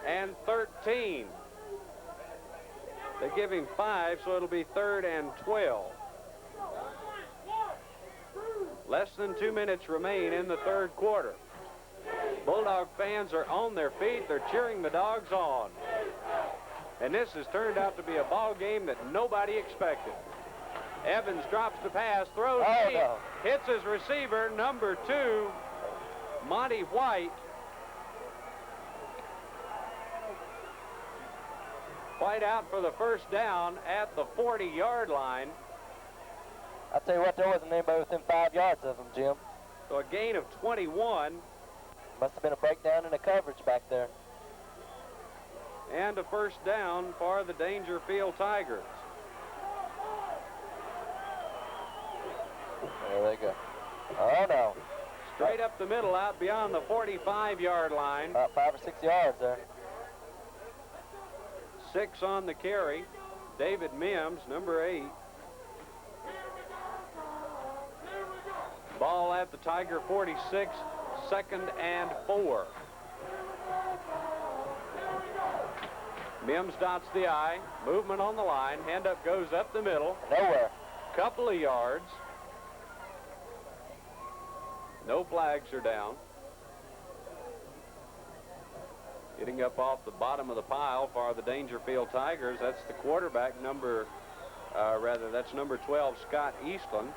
and 13. They give him 5, so it'll be 3rd and 12. Less than 2 minutes remain in the third quarter. Bulldog fans are on their feet. They're cheering the Dogs on. And this has turned out to be a ball game that nobody expected. Evans drops the pass, throws deep, hits his receiver, number 2, Monty White. White out for the first down at the 40-yard line. I'll tell you what, there wasn't anybody within 5 yards of him, Jim. So a gain of 21. Must have been a breakdown in the coverage back there. And a first down for the Daingerfield Tigers. There they go. Oh, no. Straight up the middle out beyond the 45-yard line. About 5 or 6 yards there. 6 on the carry. David Mims, number 8. Ball at the Tiger 46, 2nd and 4. Mims dots the I. Movement on the line. Hand up goes up the middle. Nowhere. Couple of yards. No flags are down. Getting up off the bottom of the pile for the Daingerfield Tigers. That's the quarterback, that's number 12, Scott Eastland.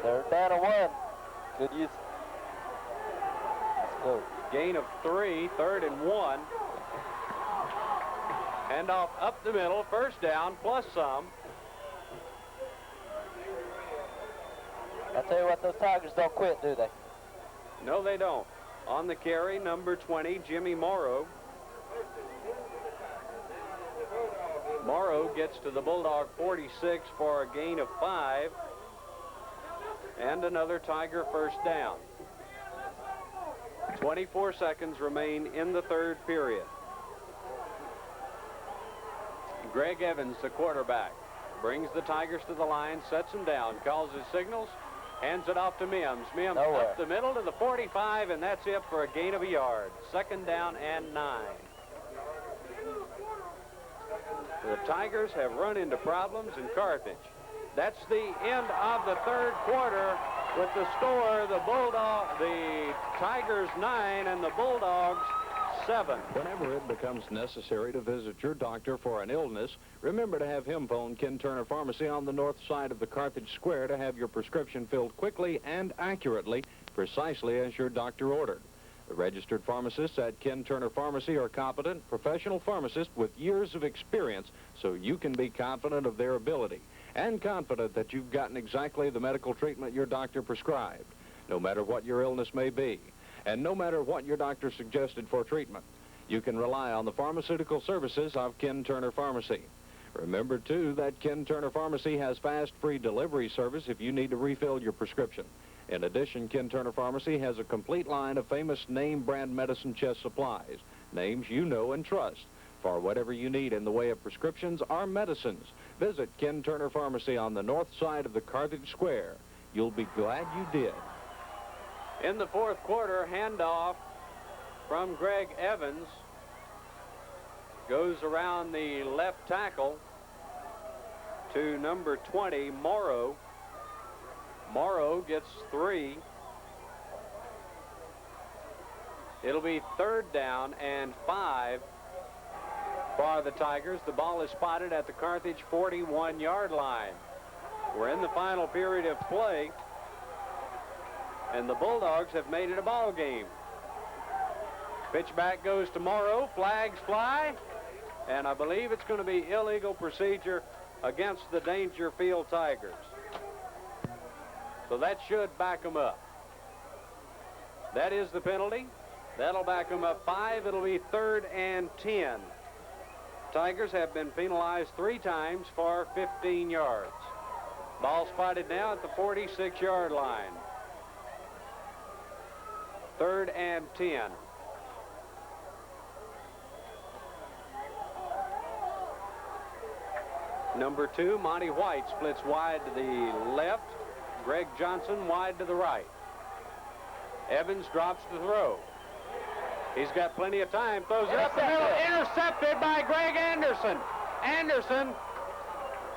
They're down to 1. Good use. Let's go. Gain of 3, 3rd and 1. Handoff up the middle, first down, plus some. I tell you what, those Tigers don't quit, do they? No, they don't. On the carry, number 20, Jimmy Morrow. Morrow gets to the Bulldog 46 for a gain of 5. And another Tiger first down. 24 seconds remain in the third period. Greg Evans, the quarterback, brings the Tigers to the line, sets them down, calls his signals, hands it off to Mims. Mims up the middle to the 45, and that's it for a gain of a yard. 2nd down and 9. The Tigers have run into problems in Carthage. That's the end of the third quarter with the score, the Tigers 9 and the Bulldogs 7. Whenever it becomes necessary to visit your doctor for an illness, remember to have him phone Ken Turner Pharmacy on the north side of the Carthage Square to have your prescription filled quickly and accurately, precisely as your doctor ordered. The registered pharmacists at Ken Turner Pharmacy are competent, professional pharmacists with years of experience, so you can be confident of their ability and confident that you've gotten exactly the medical treatment your doctor prescribed, no matter what your illness may be, and no matter what your doctor suggested for treatment. You can rely on the pharmaceutical services of Ken Turner Pharmacy. Remember, too, that Ken Turner Pharmacy has fast, free delivery service if you need to refill your prescription. In addition, Ken Turner Pharmacy has a complete line of famous name-brand medicine chest supplies, names you know and trust, for whatever you need in the way of prescriptions or medicines. Visit Ken Turner Pharmacy on the north side of the Carthage Square. You'll be glad you did. In the fourth quarter, handoff from Greg Evans goes around the left tackle to number 20, Morrow. Morrow gets 3. It'll be 3rd down and 5 for the Tigers. The ball is spotted at the Carthage 41-yard line. We're in the final period of play, and the Bulldogs have made it a ball game. Pitch back goes to Morrow. Flags fly, and I believe it's going to be illegal procedure against the Daingerfield Tigers. So that should back them up. That is the penalty. That'll back them up 5. It'll be 3rd and 10. Tigers have been penalized 3 times for 15 yards. Ball spotted now at the 46-yard line. 3rd and 10. Number 2, Monty White, splits wide to the left. Greg Johnson wide to the right. Evans drops to throw. He's got plenty of time. Throws it up the middle. Intercepted by Greg Anderson. Anderson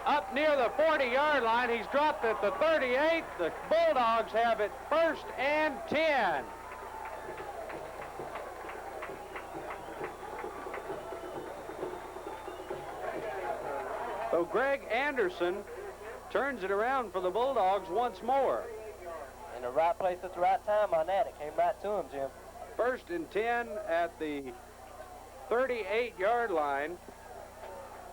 up near the 40-yard line. He's dropped at the 38. The Bulldogs have it 1st and 10. So Greg Anderson turns it around for the Bulldogs once more. In the right place at the right time on that. It came right to him, Jim. 1st and 10 at the 38-yard line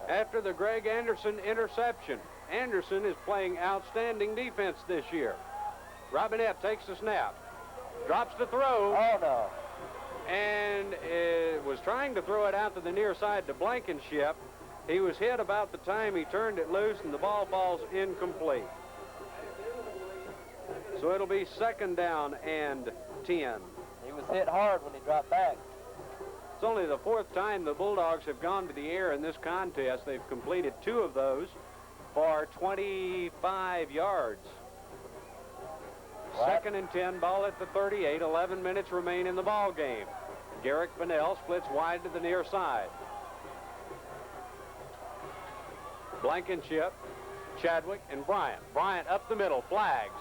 after the Greg Anderson interception. Anderson is playing outstanding defense this year. Robinette takes the snap, drops the throw. Oh, no. And was trying to throw it out to the near side to Blankenship. He was hit about the time he turned it loose, and the ball falls incomplete. So it'll be 2nd down and 10. He was hit hard when he dropped back. It's only the 4th time the Bulldogs have gone to the air in this contest. They've completed 2 of those for 25 yards. What? 2nd and 10, ball at the 38. 11 minutes remain in the ball game. Garrick Bunnell splits wide to the near side. Blankenship, Chadwick, and Bryant. Bryant up the middle, flags.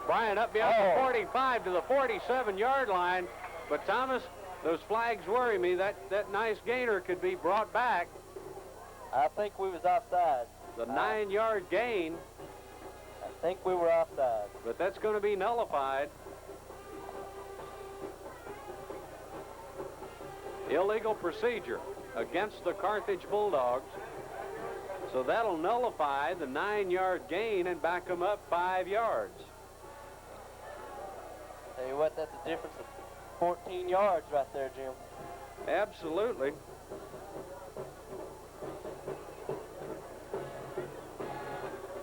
Bryant up beyond the 45 to the 47-yard line. But Thomas, those flags worry me. That nice gainer could be brought back. I think we was offside. The 9-yard gain. I think we were offside. But that's going to be nullified. Illegal procedure against the Carthage Bulldogs. So that'll nullify the 9-yard gain and back them up 5 yards. Tell you what, that's a difference of 14 yards right there, Jim. Absolutely.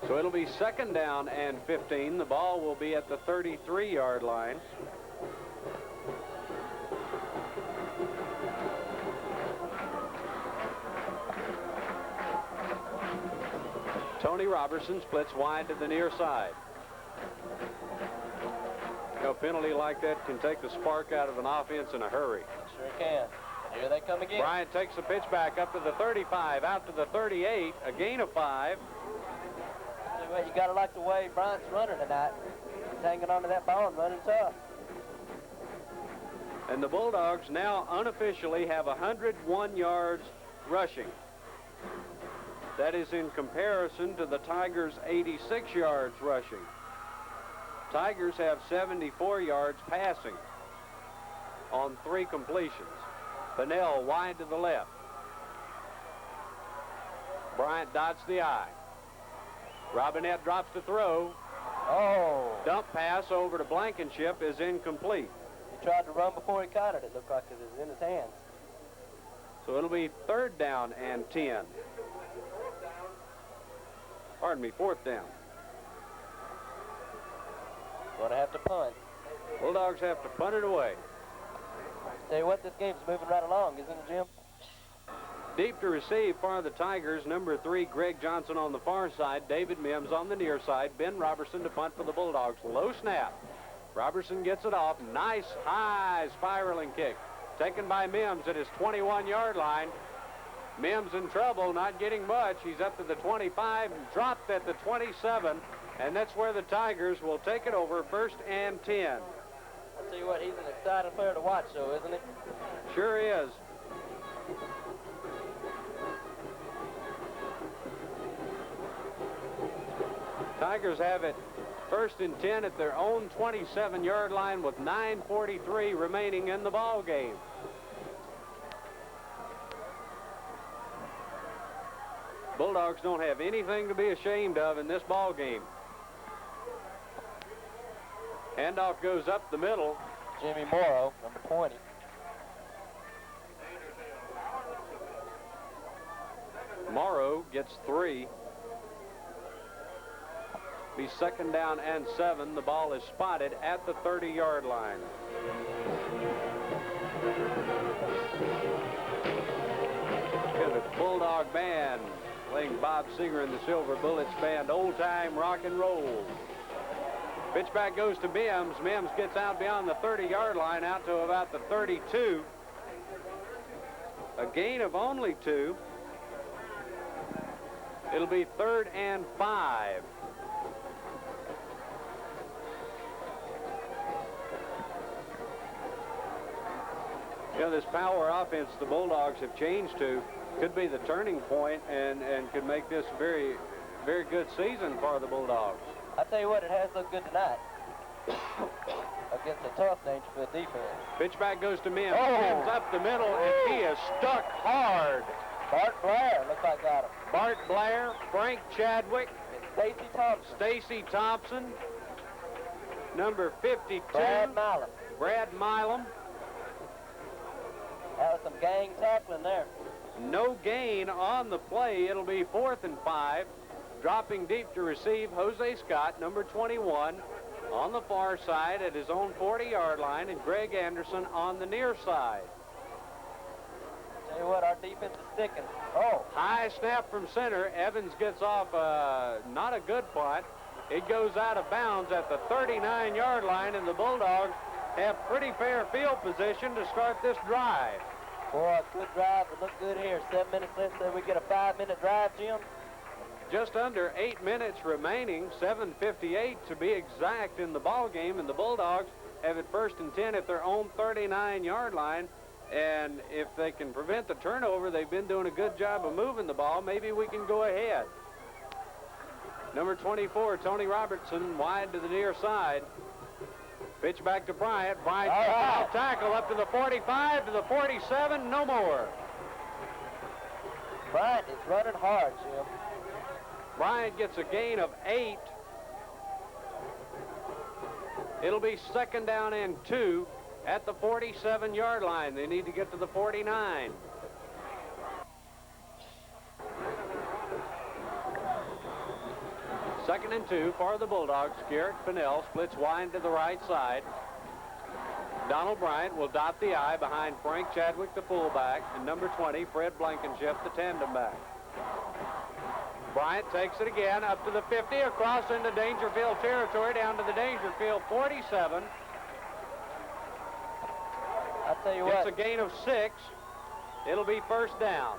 So it'll be 2nd down and 15. The ball will be at the 33-yard line. Tony Robertson splits wide to the near side. A penalty like that can take the spark out of an offense in a hurry. Sure can. Here they come again. Bryant takes the pitch back up to the 35, out to the 38, a gain of 5. Tell you what, you got to like the way Bryant's running tonight. He's hanging onto that ball and running tough. And the Bulldogs now unofficially have 101 yards rushing. That is in comparison to the Tigers' 86 yards rushing. Tigers have 74 yards passing on 3 completions. Bunnell wide to the left. Bryant dots the I. Robinette drops the throw. Oh. Dump pass over to Blankenship is incomplete. He tried to run before he caught it. It looked like it was in his hands. So it'll be 3rd down and 10. Pardon me, 4th down. Gonna have to punt. Bulldogs have to punt it away. Tell you what, this game's moving right along, isn't it, Jim? Deep to receive for the Tigers, number 3, Greg Johnson on the far side, David Mims on the near side, Ben Robertson to punt for the Bulldogs. Low snap. Robertson gets it off. Nice high spiraling kick. Taken by Mims at his 21-yard line. Mims in trouble, not getting much. He's up to the 25 and dropped at the 27. And that's where the Tigers will take it over, 1st and 10. I'll tell you what, he's an exciting player to watch, though, isn't he? Sure is. Tigers have it 1st and 10 at their own 27-yard line with 9:43 remaining in the ball game. Bulldogs don't have anything to be ashamed of in this ball game. Handoff goes up the middle. Jimmy Morrow, number 20. Morrow gets 3. Be 2nd down and 7. The ball is spotted at the 30-yard line. Look at the Bulldog Band playing Bob Singer and the Silver Bullets Band, Old Time Rock and Roll. Pitchback goes to Mims. Mims gets out beyond the 30-yard line, out to about the 32. A gain of only 2. It'll be 3rd and 5. You know, this power offense the Bulldogs have changed to could be the turning point and could make this a very, very good season for the Bulldogs. I tell you what, it has looked good tonight against a tough Daingerfield defense. Pitch back goes to Mims. Mims up the middle, and he is stuck hard. Bart Blair looks like got him. Bart Blair, Frank Chadwick, And Stacy Thompson. Stacy Thompson, number 52. Brad Milam. Brad Milam. That was some gang tackling there. No gain on the play. It'll be 4th and 5. Dropping deep to receive, Jose Scott, number 21, on the far side at his own 40-yard line, and Greg Anderson on the near side. Tell you what, our defense is sticking. Oh. High snap from center. Evans gets off not a good punt. It goes out of bounds at the 39-yard line, and the Bulldogs have pretty fair field position to start this drive. Boy, a good drive. It looked good here. 7 minutes left, so we get a 5-minute drive, Jim. Just under 8 minutes remaining, 7:58 to be exact in the ball game, and the Bulldogs have it 1st and 10 at their own 39-yard line. And if they can prevent the turnover, they've been doing a good job of moving the ball. Maybe we can go ahead. Number 24, Tony Robertson, wide to the near side. Pitch back to Bryant. Bryant off tackle up to the 45, to the 47, no more. Bryant is running hard, Jim. Bryant gets a gain of 8. It'll be 2nd down and 2 at the 47-yard line. They need to get to the 49. Second and 2 for the Bulldogs. Garrett Pinnell splits wide to the right side. Donald Bryant will dot the I behind Frank Chadwick, the fullback, and number 20, Fred Blankenship, the tandem back. Bryant takes it again up to the 50, across into Daingerfield territory, down to the Daingerfield 47. I'll tell you what. It's a gain of 6. It'll be 1st down.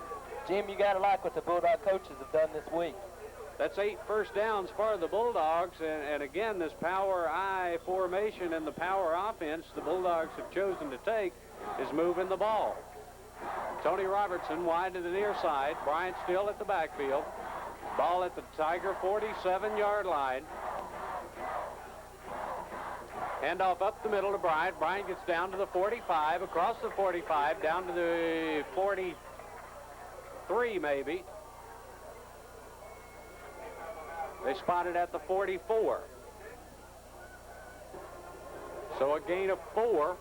Jim, you got to like what the Bulldog coaches have done this week. That's 8 first downs for the Bulldogs, and again, this power I formation and the power offense the Bulldogs have chosen to take is moving the ball. Tony Robertson wide to the near side. Bryant still at the backfield. Ball at the Tiger 47-yard line. Handoff up the middle to Bryant. Bryant gets down to the 45, across the 45, down to the 43 maybe. They spotted at the 44. So a gain of 4.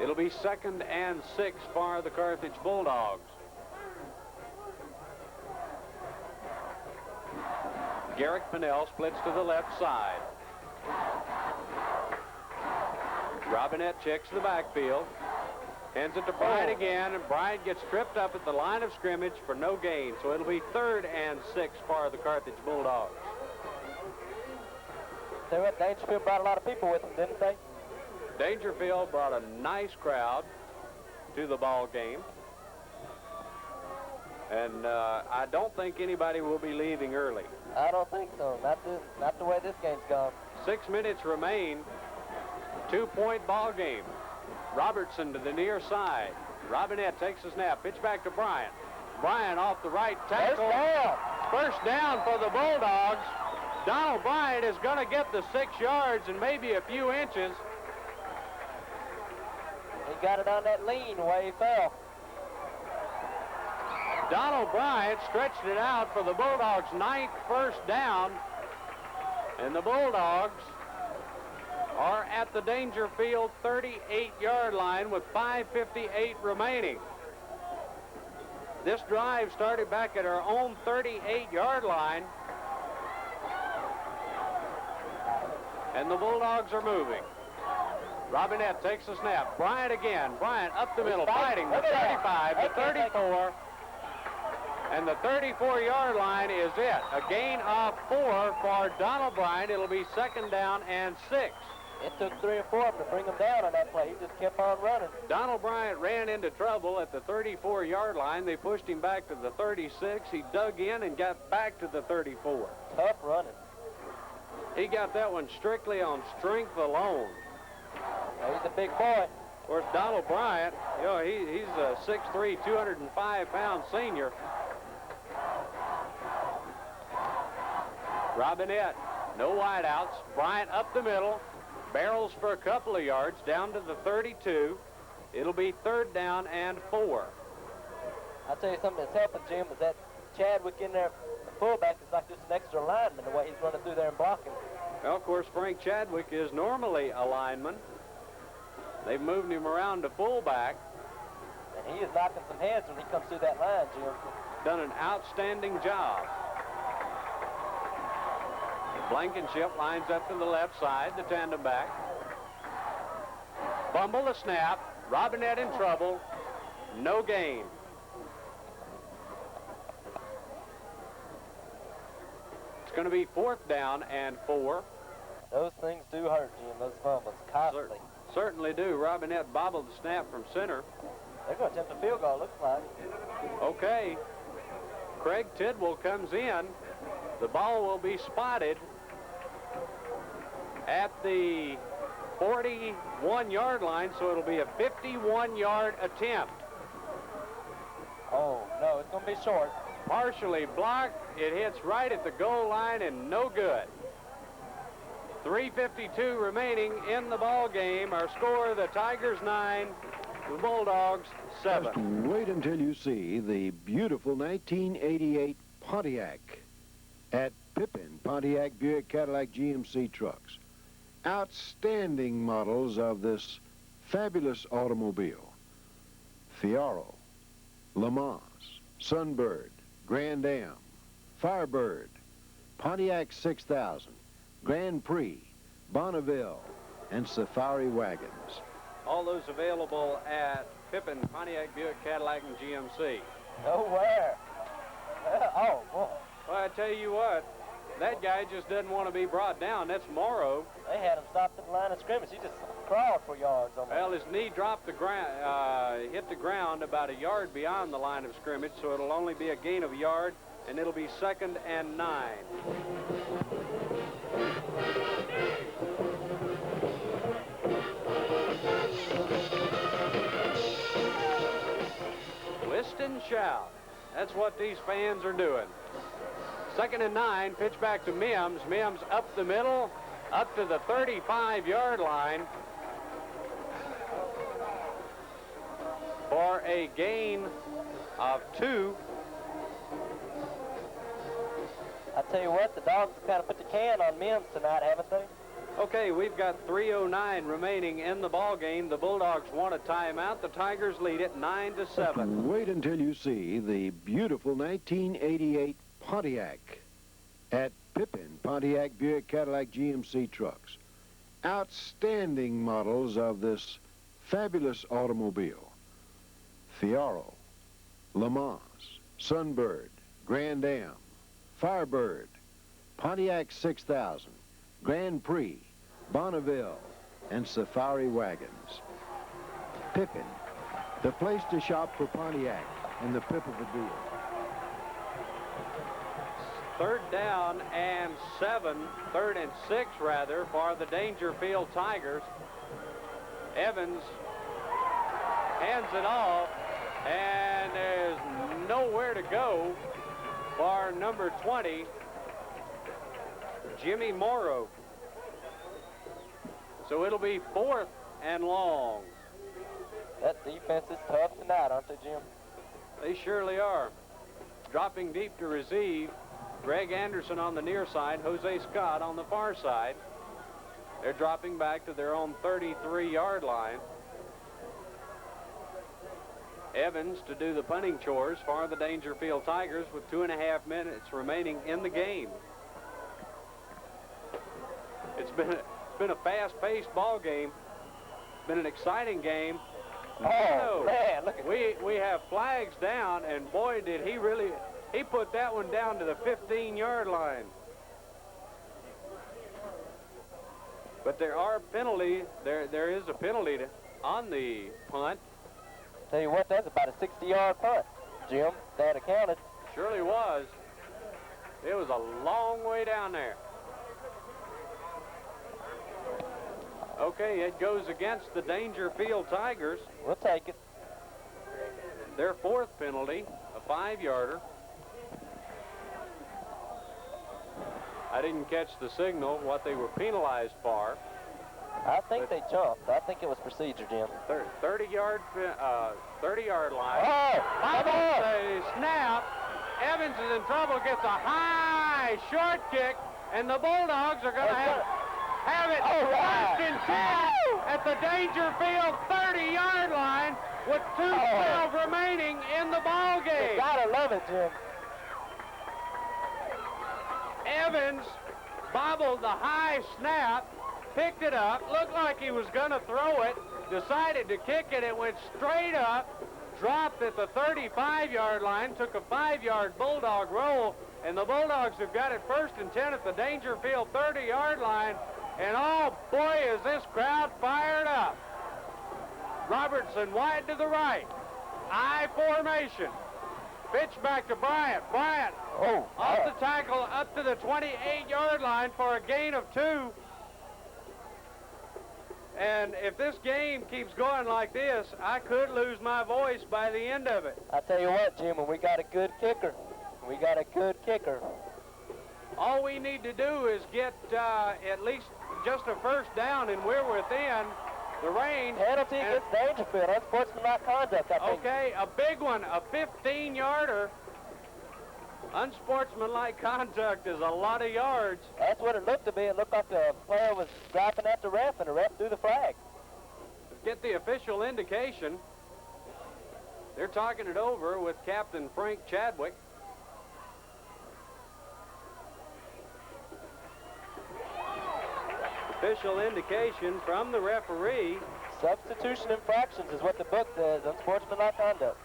It'll be 2nd and 6 for the Carthage Bulldogs. Garrett Pinnell splits to the left side. Robinette checks the backfield. Hands it to Bryant again, and Bryant gets tripped up at the line of scrimmage for no gain. So it'll be 3rd and 6 for the Carthage Bulldogs. Tell you what, Daingerfield brought a lot of people with them, didn't they? Daingerfield brought a nice crowd to the ball game. And I don't think anybody will be leaving early. I don't think so. Not the way this game's gone. 6 minutes remain. 2-point ball game. Robertson to the near side. Robinette takes a snap. Pitch back to Bryant. Bryant off the right tackle. First down for the Bulldogs. Donald Bryant is going to get the 6 yards and maybe a few inches. He got it on that lean where he fell. Donald Bryant stretched it out for the Bulldogs' 9th first down. And the Bulldogs are at the Daingerfield 38-yard line with 5:58 remaining. This drive started back at our own 38-yard line. And the Bulldogs are moving. Robinette takes a snap. Bryant again. Bryant up the middle, fighting the 35, the 34. And the 34-yard line is it. A gain of 4 for Donald Bryant. It'll be 2nd down and 6. It took 3 or 4 of them to bring him down on that play. He just kept on running. Donald Bryant ran into trouble at the 34-yard line. They pushed him back to the 36. He dug in and got back to the 34. Tough running. He got that one strictly on strength alone. Now, he's a big boy. Of course, Donald Bryant, you know, he's a 6'3", 205-pound senior. Robinette, no wideouts. Bryant up the middle, barrels for a couple of yards down to the 32. It'll be 3rd down and 4. I'll tell you something that's helping, Jim, is that Chadwick in there, the fullback, is like just an extra lineman, the way he's running through there and blocking. Well, of course, Frank Chadwick is normally a lineman. They've moved him around to fullback. And he is knocking some heads when he comes through that line, Jim. Done an outstanding job. Blankenship lines up to the left side, the tandem back. Fumble the snap. Robinette in trouble. No gain. It's going to be 4th down and 4. Those things do hurt, Jim, those fumbles, constantly. Certainly do. Robinette bobbled the snap from center. They're going to attempt a field goal, looks like. Okay. Craig Tidwell comes in. The ball will be spotted at the 41-yard line, so it'll be a 51-yard attempt. Oh, no, it's going to be short. Partially blocked. It hits right at the goal line and no good. 3:52 remaining in the ball game. Our score, the Tigers 9, the Bulldogs 7. Just wait until you see the beautiful 1988 Pontiac at Pippin Pontiac Buick Cadillac GMC trucks. Outstanding models of this fabulous automobile. Fiero, Le Mans, Sunbird, Grand Am, Firebird, Pontiac 6000, Grand Prix, Bonneville, and Safari wagons. All those available at Pippin Pontiac Buick Cadillac and GMC. Nowhere. Oh, boy. Well, I tell you what, that guy just doesn't want to be brought down. That's Morrow. They had him stopped at the line of scrimmage. He just crawled for yards on Well, his knee dropped the ground, hit the ground about a yard beyond the line of scrimmage, so it'll only be a gain of a yard, and it'll be 2nd and 9. Twist and shout. That's what these fans are doing. 2nd and 9, pitch back to Mims. Mims up the middle, up to the 35-yard line for a gain of 2. I tell you what, the Dogs have kind of put the can on Mims tonight, haven't they? Okay, we've got 3:09 remaining in the ball game. The Bulldogs want a timeout. The Tigers lead it 9-7. Wait until you see the beautiful 1988 Pontiac at Pippin Pontiac Buick Cadillac GMC trucks. Outstanding models of this fabulous automobile. Fiero, Le Mans, Sunbird, Grand Am, Firebird, Pontiac 6000, Grand Prix, Bonneville, and Safari wagons. Pippin, the place to shop for Pontiac in the pip of a deal. 3rd down and 7, 3rd and 6 rather, for the Daingerfield Tigers. Evans hands it off, and there's nowhere to go for number 20, Jimmy Morrow. So it'll be 4th and long. That defense is tough tonight, aren't they, Jim? They surely are. Dropping deep to receive, Greg Anderson on the near side, Jose Scott on the far side. They're dropping back to their own 33-yard line. Evans to do the punting chores for the Daingerfield Tigers with 2.5 minutes remaining in the game. It's been a fast-paced ball game. It's been an exciting game. Oh, man, look at we have flags down, and boy, did he put that one down to the 15-yard line. But there are penalty. There is a penalty on the punt. Tell you what, that's about a 60-yard punt, Jim. That accounted. Surely was. It was a long way down there. Okay, it goes against the Daingerfield Tigers. We'll take it. Their fourth penalty, a 5-yarder. I didn't catch the signal, what they were penalized for. I think they jumped. I think it was procedure, Jim. 30-yard line. Oh, come on! A snap. Evans is in trouble, gets a high short kick, and the Bulldogs are going to have it first and 10 at the Daingerfield 30-yard line with 2:12 remaining in the ball game. You gotta love it, Jim. Evans bobbled the high snap, picked it up, looked like he was going to throw it, decided to kick it. It went straight up, dropped at the 35-yard line, took a 5-yard Bulldog roll, and the Bulldogs have got it first and 10 at the Daingerfield 30-yard line. And oh boy, is this crowd fired up. Robertson wide to the right. I formation. Pitch back to Bryant. Bryant off the tackle up to the 28-yard line for a gain of 2. And if this game keeps going like this, I could lose my voice by the end of it. I tell you what, Jim, and we got a good kicker. We got a good kicker. All we need to do is get at least just a first down, and we're within the range. Penalty against Daingerfield. Unsportsmanlike conduct, I think. Okay, a big one, a 15-yarder. Unsportsmanlike conduct is a lot of yards. That's what it looked to be. It looked like the player was dropping at the ref, and the ref threw the flag. Let's get the official indication. They're talking it over with Captain Frank Chadwick. Official indication from the referee. Substitution infractions is what the book says. Unsportsmanlike conduct.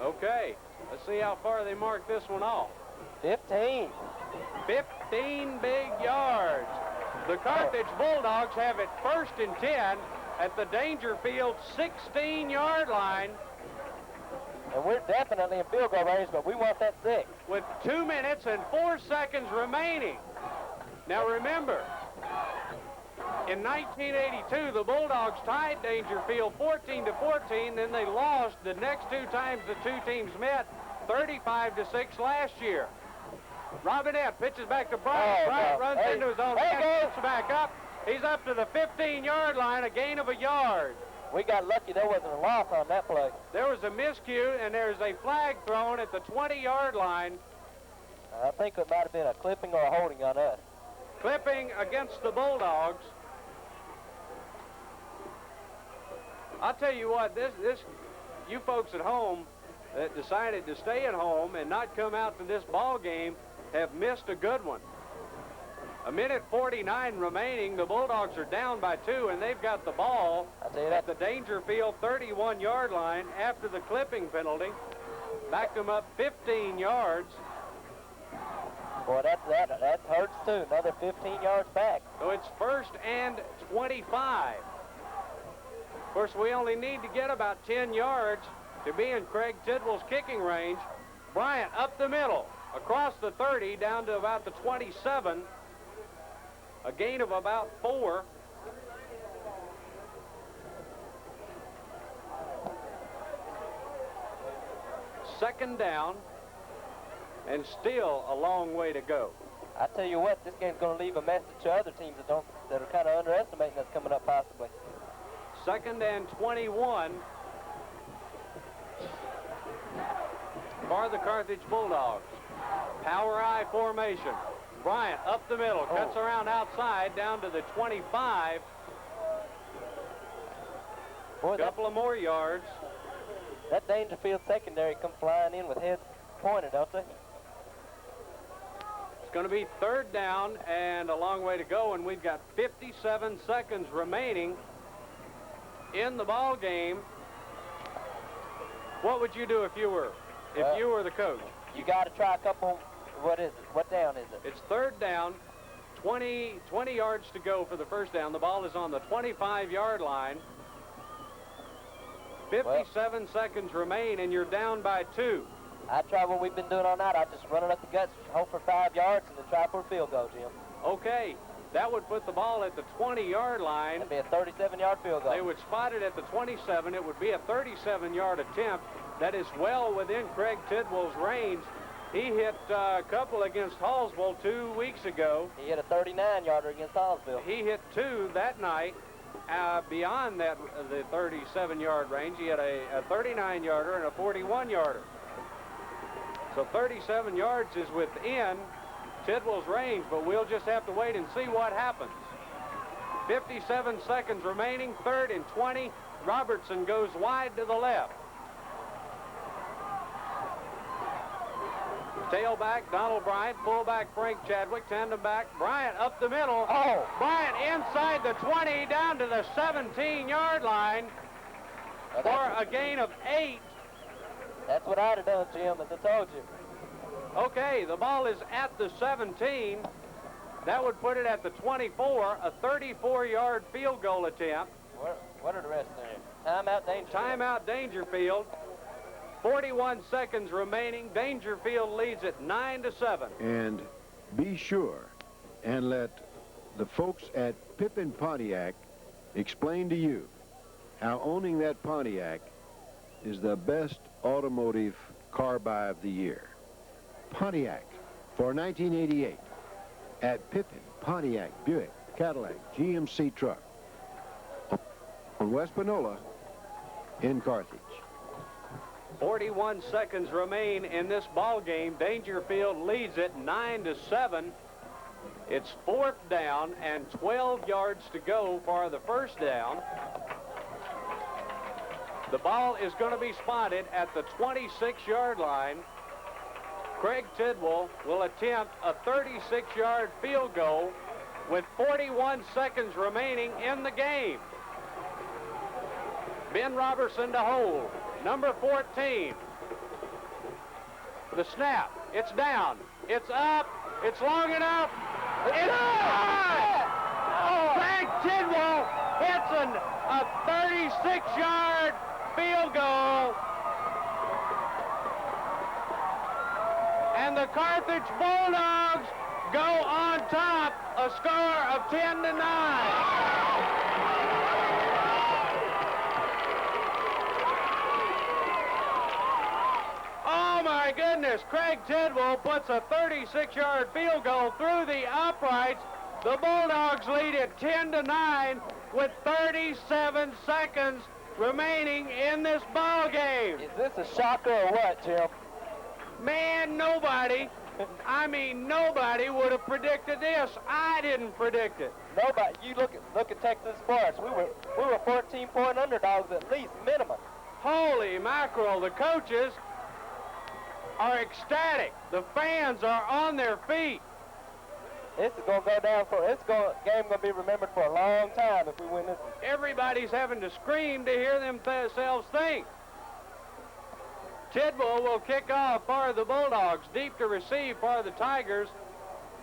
Okay, let's see how far they mark this one off. 15. 15 big yards. The Carthage Bulldogs have it first and 10 at the Daingerfield 16-yard line. And we're definitely in field goal range, but we want that 6. With 2 minutes and 4 seconds remaining. Now remember, in 1982, the Bulldogs tied Daingerfield 14-14, then they lost the next 2 times the 2 teams met, 35-6 last year. Robinette pitches back to Bryant. Bryant runs into his own man, gets back up. He's up to the 15-yard line, a gain of a yard. We got lucky there wasn't a loss on that play. There was a miscue, and there's a flag thrown at the 20-yard line. I think it might have been a clipping or a holding on us. Clipping against the Bulldogs. I'll tell you what, you folks at home that decided to stay at home and not come out to this ball game have missed a good one. 1:49 remaining. The Bulldogs are down by 2, and they've got the ball at the Daingerfield 31-yard line after the clipping penalty. Backed them up 15 yards. Boy, that hurts too. Another 15 yards back. So it's first and 25. Of course, we only need to get about 10 yards to be in Craig Tidwell's kicking range. Bryant up the middle, across the 30, down to about the 27. A gain of about 4. Second down, and still a long way to go. I tell you what, this game's going to leave a message to other teams that are kind of underestimating us coming up possibly. Second and 21 for the Carthage Bulldogs. Power I formation. Bryant up the middle, cuts around outside down to the 25. Boy, couple of more yards. That Daingerfield secondary come flying in with heads pointed, don't they? It's going to be third down and a long way to go, and we've got 57 seconds remaining in the ball game. What would you do if you were the coach? You got to try a couple. What is it? What down is it? It's third down, 20 yards to go for the first down. The ball is on the 25-yard line. 57 seconds remain, and you're down by 2. I try what we've been doing all night. I just run it up the guts, hope for 5 yards, and then try for a field goal, Jim. Okay, that would put the ball at the 20-yard line. That'd be a 37-yard field goal. They would spot it at the 27. It would be a 37-yard attempt. That is well within Craig Tidwell's range. He hit a couple against Hallsville 2 weeks ago. He hit a 39-yarder against Hallsville. He hit 2 that night. Beyond that, the 37-yard range, he had a 39-yarder and a 41-yarder. So 37 yards is within Tidwell's range, but we'll just have to wait and see what happens. 57 seconds remaining, 3rd and 20. Robertson goes wide to the left. Tailback, Donald Bryant. Fullback, Frank Chadwick. Tandem back, Bryant up the middle. Oh! Bryant inside the 20, down to the 17-yard line for a gain of 8. That's what I'd have done, Jim, as I told you. Okay, the ball is at the 17. That would put it at the 24, a 34-yard field goal attempt. What are the rest there? Timeout, Daingerfield. Timeout, Daingerfield. 41 seconds remaining. Daingerfield leads it 9-7. And be sure and let the folks at Pippin Pontiac explain to you how owning that Pontiac is the best automotive car buy of the year. Pontiac for 1988 at Pippin Pontiac Buick Cadillac GMC truck on West Panola in Carthage. 41 seconds remain in this ball game. Daingerfield leads it 9-7. It's 4th down and 12 yards to go for the first down. The ball is going to be spotted at the 26-yard line. Craig Tidwell will attempt a 36-yard field goal with 41 seconds remaining in the game. Ben Robertson to hold. Number 14. The snap. It's down. It's up. It's long enough. It's high! Craig Tidwell hits a 36-yard field goal. And the Carthage Bulldogs go on top, a score of 10-9. Oh my goodness, Craig Tidwell puts a 36-yard field goal through the uprights. The Bulldogs lead it 10-9 with 37 seconds remaining in this ball game. Is this a shocker or what, Jim? Man, nobody would have predicted this. I didn't predict it. Nobody. You look at Texas Sports. We were 14-point underdogs at least, minimum. Holy mackerel, the coaches are ecstatic. The fans are on their feet. This is going to go down game going to be remembered for a long time if we win this one. Everybody's having to scream to hear themselves think. Tidwell will kick off for the Bulldogs. Deep to receive for the Tigers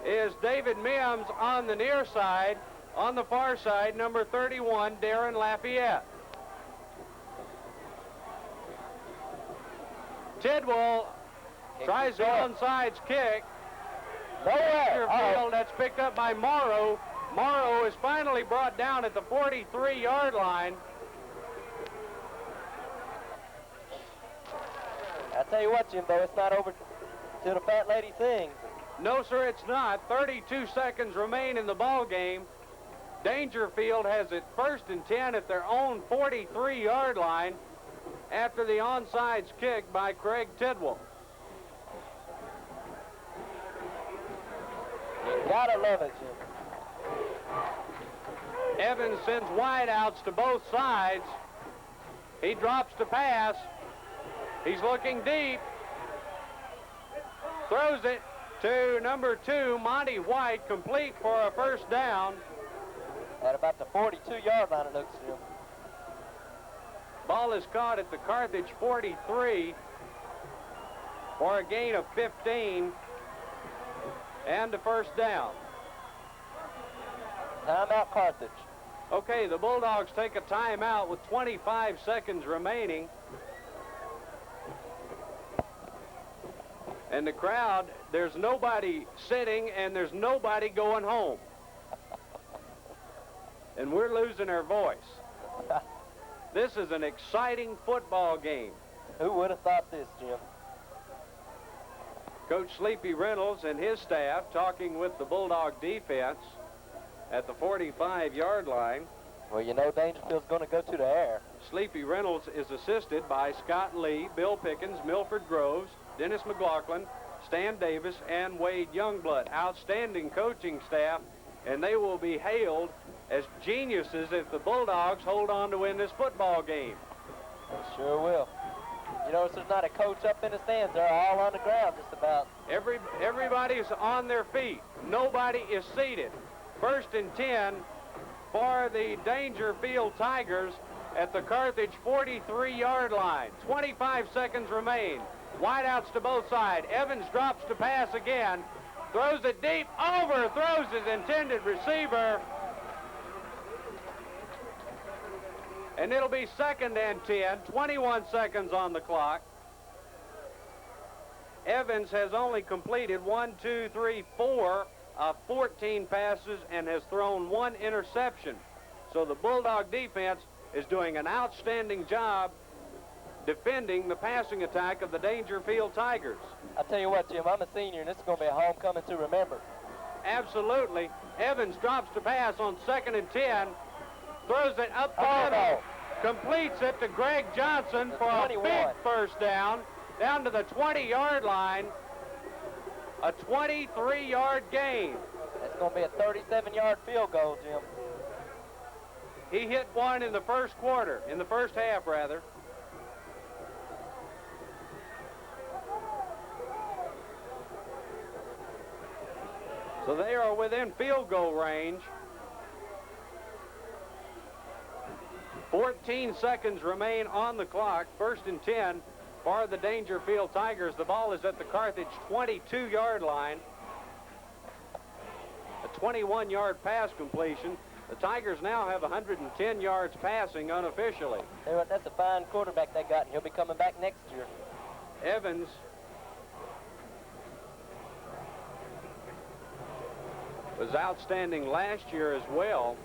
is David Mims on the near side. On the far side, number 31, Darren Lafayette. Tidwell tries the onside kick. Daingerfield, that's picked up by Morrow. Morrow is finally brought down at the 43-yard line. I tell you what, Jim, though, it's not over till the fat lady sings. No, sir, it's not. 32 seconds remain in the ball game. Daingerfield has it 1st and 10 at their own 43-yard line after the onside kick by Craig Tidwell. You gotta love it, Jim. Evans sends wideouts to both sides. He drops to pass. He's looking deep. Throws it to number 2, Monty White, complete for a first down. At about the 42-yard line, it looks, Jim. Ball is caught at the Carthage 43 for a gain of 15 and a first down. Timeout, Carthage. Okay, the Bulldogs take a timeout with 25 seconds remaining. And the crowd, there's nobody sitting and there's nobody going home. And we're losing our voice. This is an exciting football game. Who would have thought this, Jim? Coach Sleepy Reynolds and his staff talking with the Bulldog defense at the 45-yard line. Well, you know Daingerfield's going to go to the air. Sleepy Reynolds is assisted by Scott Lee, Bill Pickens, Milford Groves, Dennis McLaughlin, Stan Davis, and Wade Youngblood. Outstanding coaching staff, and they will be hailed as geniuses if the Bulldogs hold on to win this football game. They sure will. You notice there's not a coach up in the stands. They're all on the ground just about. Everybody's on their feet. Nobody is seated. 1st and 10 for the Daingerfield Tigers at the Carthage 43-yard line. 25 seconds remain. Wideouts to both sides. Evans drops to pass again. Throws it deep. Overthrows his intended receiver. And it'll be 2nd and 10. 21 seconds on the clock. Evans has only completed 4 of 14 passes and has thrown 1 interception. So the Bulldog defense is doing an outstanding job defending the passing attack of the Daingerfield Tigers. I tell you what, Jim, I'm a senior, and this is going to be a homecoming to remember. Absolutely. Evans drops to pass on 2nd and 10, throws it up the middle, completes it to Greg Johnson for a big first down to the 20-yard line. A 23-yard gain. That's going to be a 37-yard field goal, Jim. He hit one in the first half, rather. So they are within field goal range. 14 seconds remain on the clock. 1st and 10 for the Daingerfield Tigers. The ball is at the Carthage 22-yard line. A 21-yard pass completion. The Tigers now have 110 yards passing unofficially. Hey, that's a fine quarterback they got, and he'll be coming back next year. Evans was outstanding last year as well.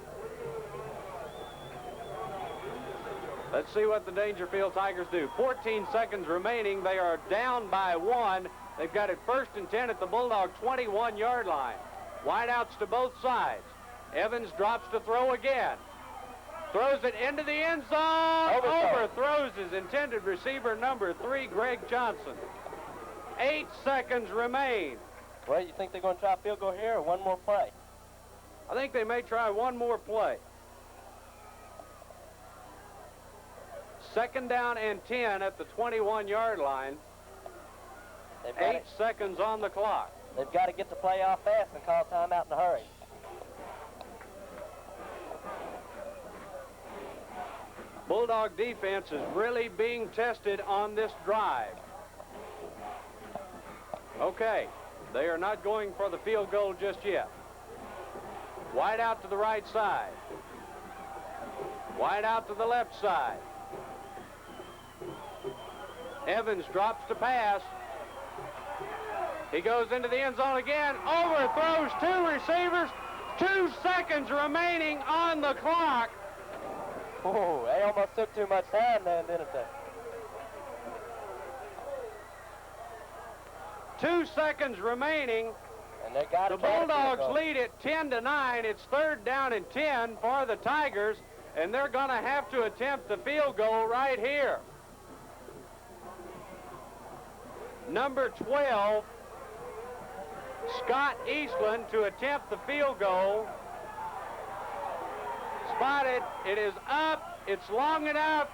Let's see what the Daingerfield Tigers do. 14 seconds remaining. They are down by 1. They've got it 1st and 10 at the Bulldog 21-yard line. Wideouts to both sides. Evans drops to throw again. Throws it into the end zone. Overthrows his intended receiver, number 3, Greg Johnson. 8 seconds remain. Well, you think they're going to try a field goal here or one more play? I think they may try one more play. 2nd down and 10 at the 21-yard line. 8 seconds on the clock. They've got to get the play off fast and call timeout in a hurry. Bulldog defense is really being tested on this drive. Okay, they are not going for the field goal just yet. Wide out to the right side. Wide out to the left side. Evans drops to pass. He goes into the end zone again. Overthrows 2 receivers. 2 seconds remaining on the clock. Oh, they almost took too much time then, didn't they? 2 seconds remaining. And they got the Bulldogs lead it 10-9. It's 3rd down and 10 for the Tigers, and they're going to have to attempt the field goal right here. Number 12, Scott Eastland, to attempt the field goal. Spotted. It is up. It's long enough.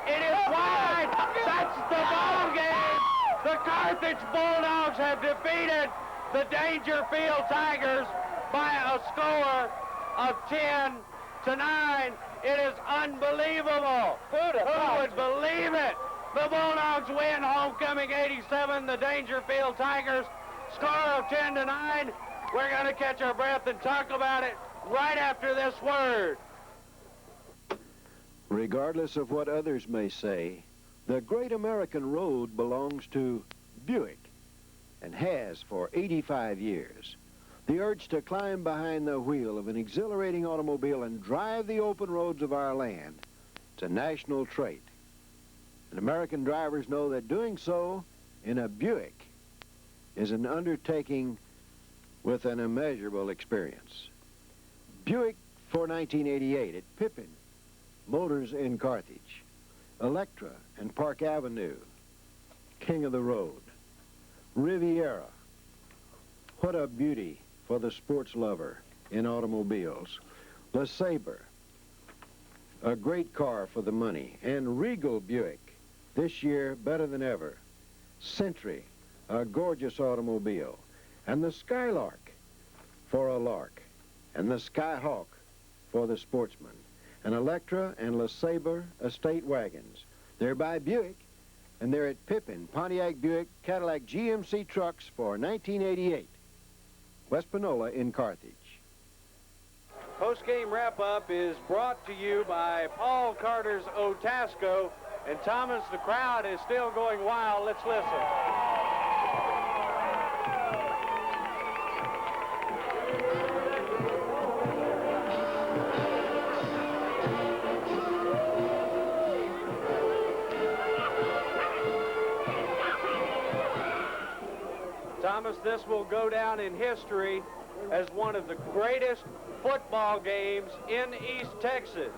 It is wide. That's the ball game. The Carthage Bulldogs have defeated the Daingerfield Tigers by a score of 10-9. It is unbelievable. Who would believe it? The Bulldogs win homecoming 87. The Daingerfield Tigers score of 10-9. We're going to catch our breath and talk about it right after this word. Regardless of what others may say, the Great American Road belongs to Buick and has for 85 years. The urge to climb behind the wheel of an exhilarating automobile and drive the open roads of our land, it's a national trait. And American drivers know that doing so in a Buick is an undertaking with an immeasurable experience. Buick for 1988 at Pippin Motors in Carthage, Electra and Park Avenue, King of the Road, Riviera. What a beauty for the sports lover in automobiles. LeSabre, a great car for the money. And Regal Buick, this year better than ever. Century, a gorgeous automobile. And the Skylark for a lark. And the Skyhawk for the sportsman. And Electra and LeSabre estate wagons. They're by Buick, and they're at Pippin, Pontiac Buick, Cadillac GMC trucks for 1988. West Panola in Carthage. Post-game wrap-up is brought to you by Paul Carter's Otasco. And Thomas, the crowd is still going wild. Let's listen. Thomas, this will go down in history as one of the greatest football games in East Texas.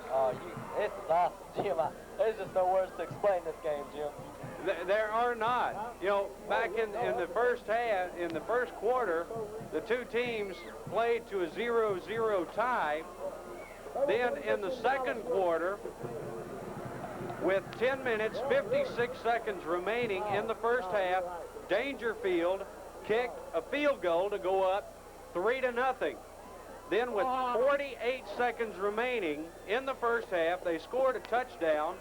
This is awesome, Jim. There's just no words to explain this game, Jim. There are not. You know, back in the first half, in the first quarter, the two teams played to a 0-0 tie. Then in the second quarter, with 10 minutes, 56 seconds remaining in the first half, Daingerfield kicked a field goal to go up 3-0. Then with 48 seconds remaining in the first half, they scored a touchdown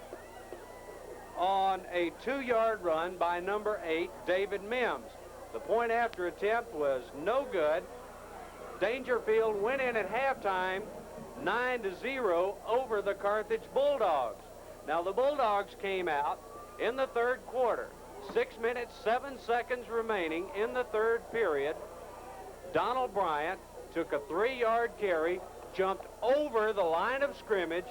on a 2-yard run by number 8, David Mims. The point after attempt was no good. Daingerfield went in at halftime 9-0 over the Carthage Bulldogs. Now the Bulldogs came out in the third quarter. 6 minutes, 7 seconds remaining in the third period. Donald Bryant took a 3-yard carry, jumped over the line of scrimmage,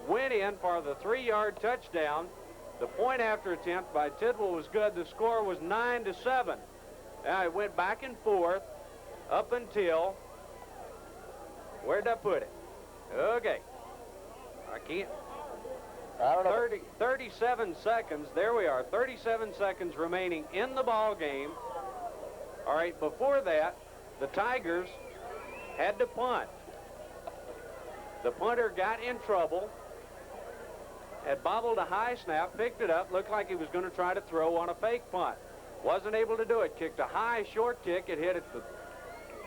went in for the 3-yard touchdown. The point after attempt by Tidwell was good. The score was 9-7. Now it went back and forth up until, where'd I put it? Okay. I can't. I don't know. 37 seconds. There we are. 37 seconds remaining in the ball game. All right, before that, the Tigers had to punt. The punter got in trouble, had bobbled a high snap, picked it up, looked like he was going to try to throw on a fake punt. Wasn't able to do it. Kicked a high short kick. It hit at the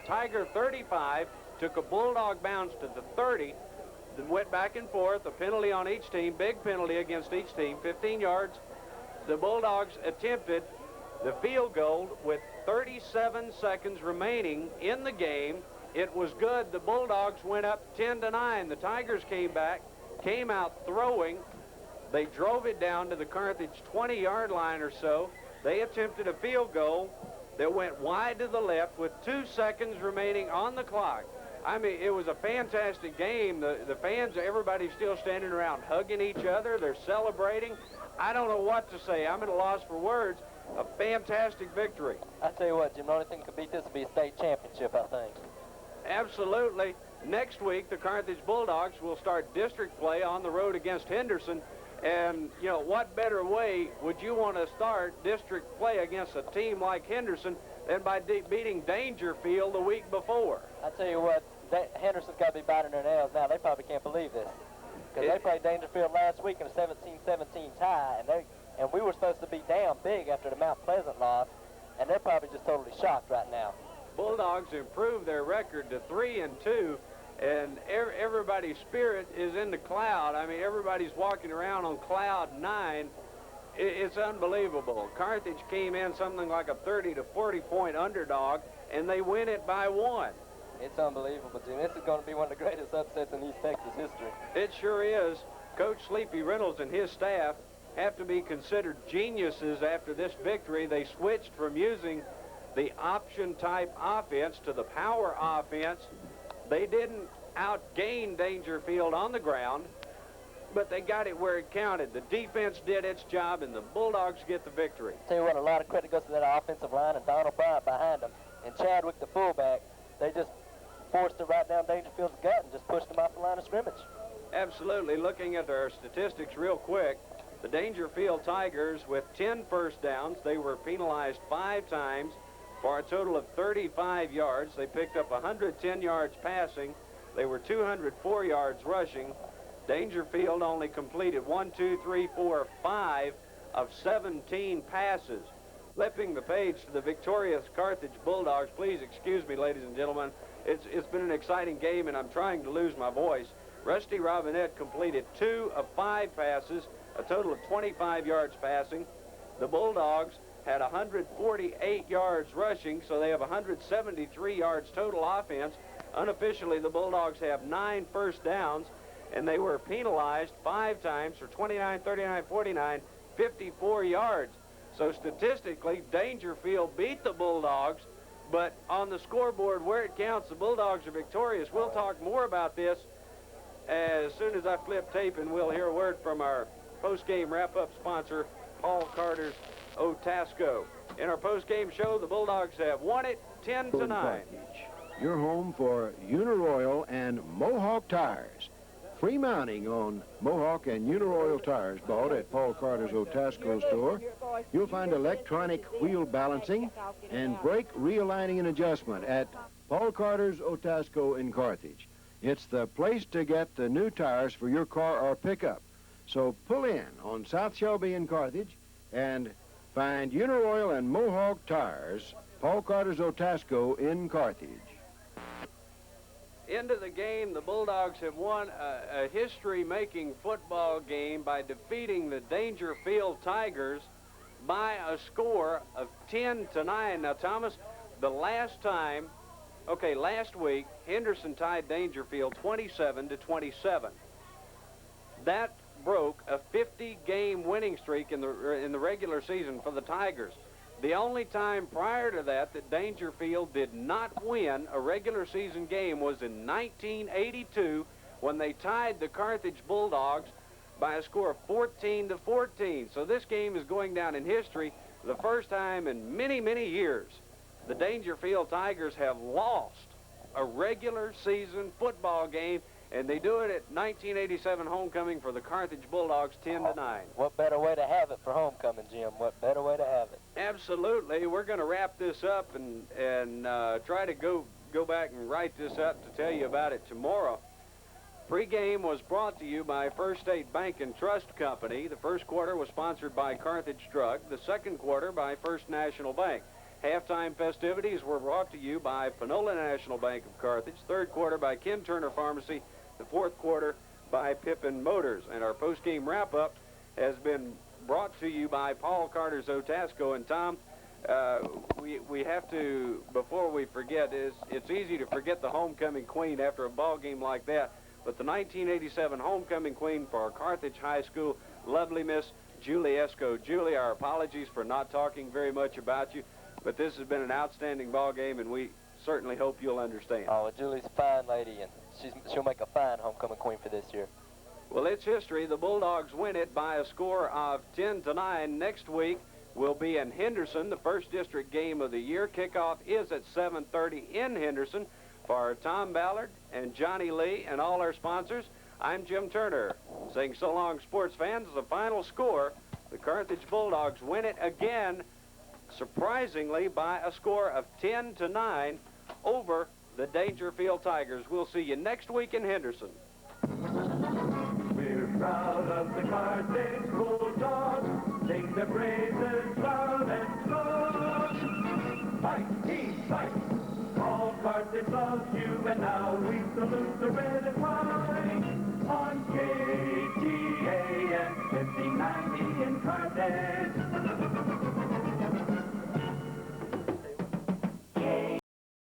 Tiger 35, took a Bulldog bounce to the 30, then went back and forth. A penalty on each team, big penalty against each team, 15 yards. The Bulldogs attempted the field goal with 37 seconds remaining in the game. It was good. The Bulldogs went up 10-9. The Tigers came back, came out throwing. They drove it down to the Carthage 20-yard line or so. They attempted a field goal that went wide to the left with 2 seconds remaining on the clock. I mean, it was a fantastic game. The fans, everybody's still standing around hugging each other. They're celebrating. I don't know what to say. I'm at a loss for words. A fantastic victory. I tell you what, Jim, the only thing that could beat this would be a state championship, I think. Absolutely. Next week, the Carthage Bulldogs will start district play on the road against Henderson. And, you know, what better way would you want to start district play against a team like Henderson than by beating Daingerfield the week before? I tell you what, Henderson's got to be biting their nails now. They probably can't believe this. Because they played Daingerfield last week in a 17-17 tie, and we were supposed to be down big after the Mount Pleasant loss, and they're probably just totally shocked right now. Bulldogs improved their record to 3-2, and everybody's spirit is in the cloud. I mean, everybody's walking around on cloud 9. It's unbelievable. Carthage came in something like a 30 to 40 point underdog, and they win it by 1. It's unbelievable, Jim. This is going to be one of the greatest upsets in East Texas history. It sure is. Coach Sleepy Reynolds and his staff have to be considered geniuses after this victory. They switched from using the option-type offense to the power offense. They didn't outgain Daingerfield on the ground, but they got it where it counted. The defense did its job, and the Bulldogs get the victory. Tell you what, a lot of credit goes to that offensive line and Donald Bryant behind them. And Chadwick, the fullback, they just forced it right down Daingerfield's gut and just pushed them off the line of scrimmage. Absolutely. Looking at our statistics real quick, the Daingerfield Tigers with 10 first downs. They were penalized 5 times for a total of 35 yards. They picked up 110 yards passing. They were 204 yards rushing. Daingerfield only completed 5 of 17 passes. Flipping the page to the victorious Carthage Bulldogs. Please excuse me, ladies and gentlemen. It's been an exciting game, and I'm trying to lose my voice. Rusty Robinette completed 2 of 5 passes, a total of 25 yards passing. The Bulldogs had 148 yards rushing, so they have 173 yards total offense. Unofficially, the Bulldogs have 9 first downs, and they were penalized 5 times for 29, 39, 49, 54 yards. So statistically, Daingerfield beat the Bulldogs, but on the scoreboard where it counts, the Bulldogs are victorious. We'll talk more about this as soon as I flip tape, and we'll hear a word from our post-game wrap-up sponsor, Paul Carter's Otasco. In our post-game show, the Bulldogs have won it 10-9. Carthage, your home for Uniroyal and Mohawk tires. Free mounting on Mohawk and Uniroyal tires bought at Paul Carter's Otasco store. You'll find electronic wheel balancing and brake realigning and adjustment at Paul Carter's Otasco in Carthage. It's the place to get the new tires for your car or pickup. So pull in on South Shelby in Carthage and find Uniroyal and Mohawk tires, Paul Carter's Otasco in Carthage. Into the game, the Bulldogs have won a history-making football game by defeating the Daingerfield Tigers by a score of 10-9. Now, Thomas, the last time, last week, Henderson tied Daingerfield 27-27. That broke a 50-game winning streak in the regular season for the Tigers. The only time prior to that Daingerfield did not win a regular season game was in 1982 when they tied the Carthage Bulldogs by a score of 14-14. So this game is going down in history for the first time in many, many years. The Daingerfield Tigers have lost a regular season football game, and they do it at 1987 homecoming for the Carthage Bulldogs 10-9. What better way to have it for homecoming, Jim? What better way to have it? Absolutely. We're going to wrap this up and try to go back and write this up to tell you about it tomorrow. Pre-game was brought to you by First State Bank and Trust Company. The first quarter was sponsored by Carthage Drug. The second quarter by First National Bank. Halftime festivities were brought to you by Panola National Bank of Carthage. Third quarter by Ken Turner Pharmacy. The fourth quarter by Pippin Motors. And our post-game wrap-up has been brought to you by Paul Carter's Otasco. And Tom, we have to, before we forget, it's easy to forget the homecoming queen after a ball game like that. But the 1987 homecoming queen for our Carthage High School, lovely Miss Julie Esco. Julie, our apologies for not talking very much about you, but this has been an outstanding ball game, and we certainly hope you'll understand. Oh, Julie's a fine lady, and she'll make a fine homecoming queen for this year. Well, it's history. The Bulldogs win it by a score of 10-9. Next week will be in Henderson, the first district game of the year. Kickoff is at 7:30 in Henderson. For Tom Ballard and Johnny Lee and all our sponsors, I'm Jim Turner, saying so long, sports fans. The final score, the Carthage Bulldogs win it again, surprisingly, by a score of 10-9 over the Daingerfield Tigers. We'll see you next week in Henderson. We're proud of the Carthage Bulldogs. Sing the praises loud and strong. Fight, team, fight. All Carthage loves you, and now we salute the red and white on KGAM 1590 in Carthage.